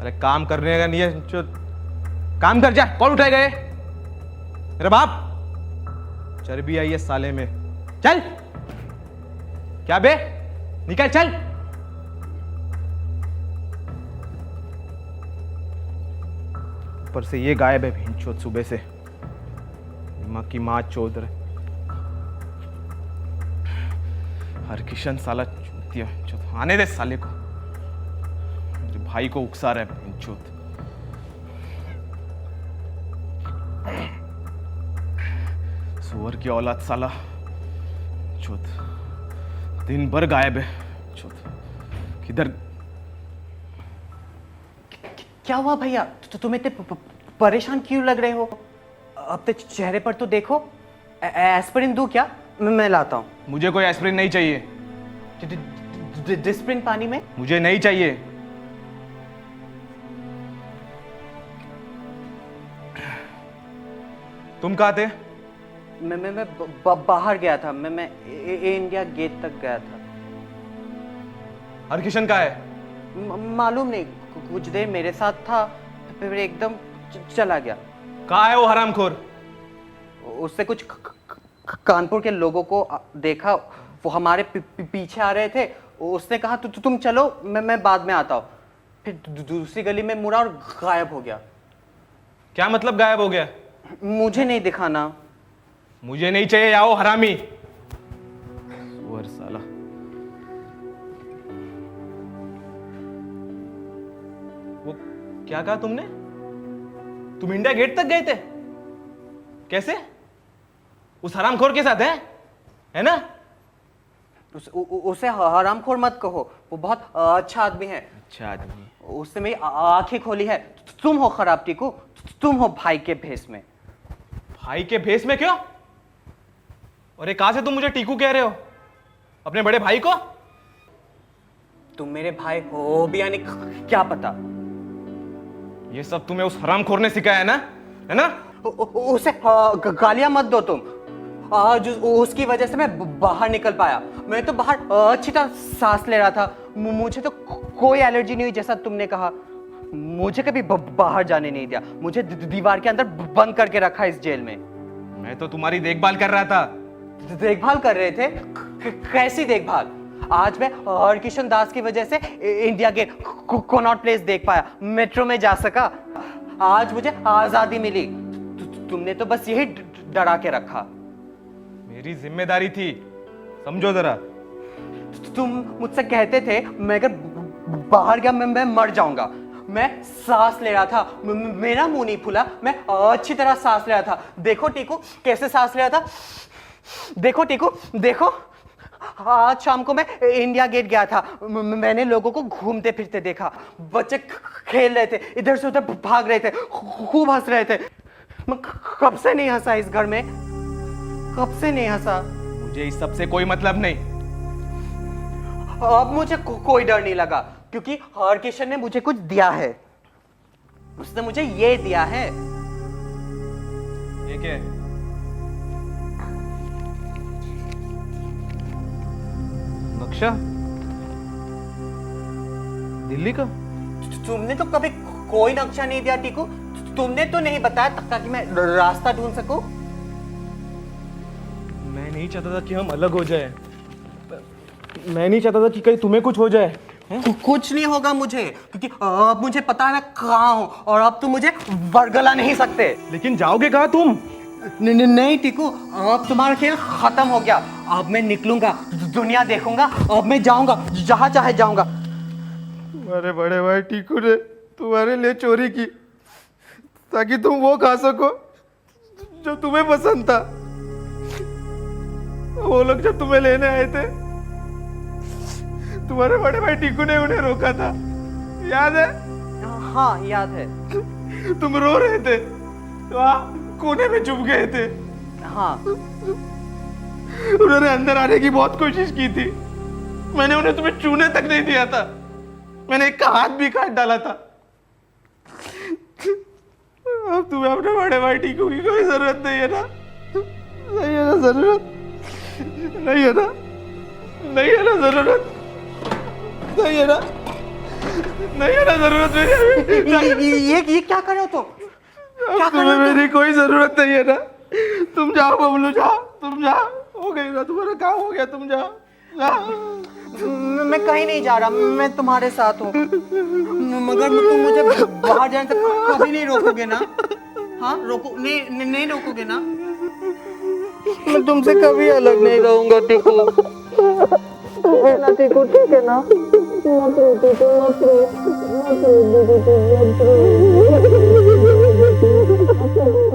अरे काम करने का नहीं है जो काम कर जा। कौन उठाए गए? मेरे बाप। चर्बी आई है साले में। चल। क्या बे? निकल चल। ऊपर से ये गायब है भिंचोद सुबह से। माँ की माँ चोद रहे। हरकिशन साला चूतिया। आने दे साले को। मेरे भाई को उकसा रहा है भिंचोद। सुअर की औलाद साला चोद। दिन भर गायब है चोद। किधर? क्या हुआ भैया? तो तुम इतने परेशान क्यों लग रहे हो? अब तो चेहरे पर तो देखो। एस्पिरिन दूं क्या? मैं लाता हूँ। मुझे कोई एस्पिरिन नहीं चाहिए। डिस्प्रिन पानी में? मुझे नहीं चाहिए। तुम कहाँ थे? मैं बाहर गया था। मैं इंडिया गेट तक गया था। हरकिशन कहाँ है? मालूम नहीं, कुछ देर मेरे साथ था फिर एकदम चला गया। कहाँ है वो हरामखोर? उससे कुछ कानपुर के लोगों को देखा, वो हमारे पीछे आ रहे थे। उसने कहा तुम चलो, मैं बाद में आता हूँ। फिर दूसरी गली में मुड़ा और गायब हो गया। क्या मतलब गायब हो गया? मुझे नहीं दिखाना। मुझे नहीं चाहिए आओ हरामी। सुअर साला। वो क्या कहा तुमने? तुम इंडिया गेट तक गए थे? कैसे? उस हरामखोर के साथ है ना? उसे हरामखोर मत कहो, वो बहुत अच्छा आदमी है। अच्छा आदमी? उसने मेरी आंखें खोली है। तुम हो खराब टीकू, तुम हो भाई के भेष में। भाई के भेष में क्यों? और ये कहां से तुम मुझे टीकू कह रहे हो? अपने बड़े भाई को? तुम मेरे भाई हो भी यानी क्या पता? ये सब तुम्हें उस हरामखोर ने सिखाया है ना? उसे गालियां मत दो तुम। आज उसकी वजह से मैं बाहर निकल पाया। मैं तो बाहर अच्छी तरह सांस ले रहा था। मुझे तो कोई एलर्जी नहीं हुई जैसा तुमने कहा। मुझे कभी बाहर जाने नहीं दिया। मुझे दीवार के अंदर बंद करके रखा इस जेल में। मैं तो तुम्हारी देखभाल कर रहा था। देखभाल कर रहे थे? कैसी देखभाल? आज मैं हरकिशन दास की वजह से इंडिया गेट, कनॉट प्लेस देख पाया, मेट्रो में जा सका। आज मुझे आजादी मिली। तुमने तो बस यही डरा के रखा। मेरी जिम्मेदारी थी, समझो जरा। तुम मुझसे कहते थे मैं अगर बाहर गया मैं मर जाऊंगा। मैं सांस ले रहा था, मेरा मुंह नहीं फूला। मैं अच्छी तरह सांस ले रहा था। देखो टीकू कैसे सांस ले रहा था। देखो टीकू देखो। आज शाम को मैं इंडिया गेट गया था। मैंने लोगों को घूमते फिरते देखा। बच्चे खेल रहे थे, इधर से उधर भाग रहे थे, खूब हंस रहे थे। मैं कब से नहीं हंसा इस घर में, कब से नहीं हंसा। मुझे इस सब से कोई मतलब नहीं। अब मुझे कोई डर नहीं लगा क्योंकि हरकिशन ने मुझे कुछ दिया है। उसने मुझे ये दिया है। ये क्या है? नक्शा? दिल्ली का? तुमने तो कभी कोई नक्शा नहीं दिया टीकू। तुमने तो नहीं बताया ताकि मैं रास्ता ढूंढ सकूं। मैं नहीं चाहता था कि हम अलग हो जाए। मैं नहीं चाहता था कि कहीं तुम्हें कुछ हो जाए। कुछ नहीं होगा मुझे, क्योंकि अब मुझे पता है मैं कहाँ हूँ और अब तुम मुझे वर्गला नहीं सकते। लेकिन जाओगे कहाँ तुम? नहीं टीकू, अब तुम्हारा खेल खत्म हो गया। अब मैं निकलूंगा, दुनिया देखूंगा। अब मैं जाऊंगा जहाँ चाहे जाऊंगा। तुम्हारे बड़े भाई टीकू ने तुम्हारे लिए चोरी की ताकि तुम वो खा सको जो तुम्हें पसंद था। वो लोग जब तुम्हें लेने आए थे, तुम्हारे बड़े भाई टीकू ने उन्हें रोका था, याद है? हाँ याद है। तुम रो रहे थे, वहाँ कोने में चुप गए थे। हाँ। उन्होंने अंदर आने की बहुत कोशिश की थी। मैंने उन्हें तुम्हें छूने तक नहीं दिया था। मैंने एक का हाथ भी काट डाला था। अब तुम्हें अपने बड़े भाई टीकू की कोई जरूरत नहीं है ना? नहीं है ना जरूरत? नहीं है ना? नहीं है ना जरूरत? नहीं है ना? नहीं है ना जरूरत मेरी। ये क्या कर रहे हो तुम? क्या कर तुम्हें रहे हो मेरी कोई जरूरत नहीं है ना। तुम जाओ बबलू, जाओ, तुम जाओ, हो गई ना तुम्हारा काम, हो गया, तुम जाओ, जाओ। मैं कहीं नहीं जा रहा, मैं तुम्हारे साथ हूँ, मगर तुम मुझे बाहर जाने से कभी नहीं रोकोगे ना? हाँ, नहीं रोकोगे ना? मैं तुमसे कभी अलग नहीं रहूंगा टीकू। ठीक है ना टीकू, ठीक है ना? मत रो टीकू, मत रो दीदी, मत रो।